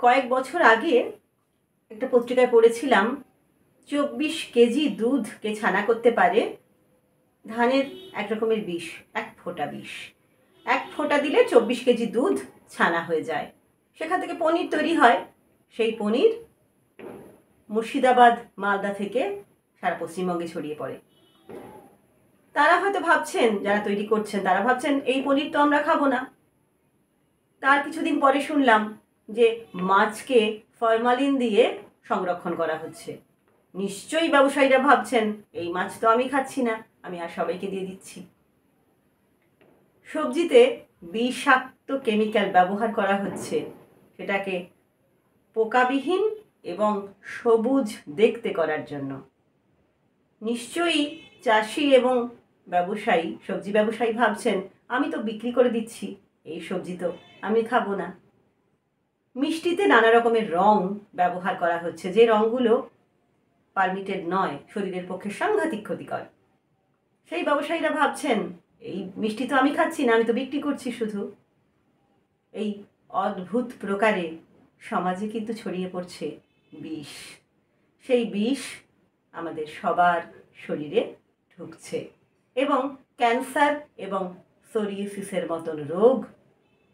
কয়েক বছর আগে একটা পত্রিকায় পড়েছিলাম 24 কেজি দুধকে ছানা করতে পারে ধানের এক রকমের বিষ, এক ফোঁটা বিষ। এক ফোঁটা দিলে 24 কেজি দুধ ছানা হয়ে যায়। সেখান থেকে পনির তৈরি হয়। সেই পনির মুর্শিদাবাদ, মালদা থেকে সারা পশ্চিমবঙ্গে ছড়িয়ে পড়ে। তারা হয়তো ভাবছেন, যারা তৈরি করছেন তারা ভাবছেন এই পনির তো আমরা খাবো না। তার কিছুদিন পরে শুনলাম যে মাছকে ফরমালিন দিয়ে সংরক্ষণ করা হচ্ছে। নিশ্চয়ই ব্যবসায়ীরা ভাবছেন এই মাছ তো আমি খাচ্ছি না, আমি আর সবাইকে দিয়ে দিচ্ছি। সবজিতে বিষাক্ত কেমিক্যাল ব্যবহার করা হচ্ছে, সেটাকে পোকাবিহীন এবং সবুজ দেখতে করার জন্য। নিশ্চয়ই চাষি এবং ব্যবসায়ী, সবজি ব্যবসায়ী ভাবছেন আমি তো বিক্রি করে দিচ্ছি, এই সবজি তো আমি খাবো না। মিষ্টিতে নানা রকমের রং ব্যবহার করা হচ্ছে, যে রঙগুলো পারমিটেড নয়, শরীরের পক্ষে সাংঘাতিক ক্ষতিকর। সেই ব্যবসায়ীরা ভাবছেন এই মিষ্টি তো আমি খাচ্ছি না, আমি তো বিক্রি করছি শুধু। এই অদ্ভুত প্রকারে সমাজে কিন্তু ছড়িয়ে পড়ছে বিষ। সেই বিষ আমাদের সবার শরীরে ঢুকছে এবং ক্যান্সার এবং সোরিয়াসিসের মতন রোগ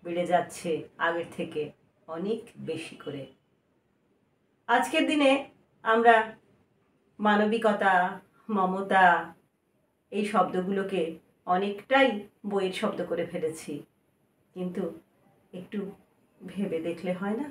বেড়ে যাচ্ছে আগের থেকে অনেক বেশি করে। আজকের দিনে আমরা মানবিকতা, মমতা এই শব্দগুলোকে অনেকটাই বইয়ের শব্দ করে ফেলেছি, কিন্তু একটু ভেবে দেখলে হয় না?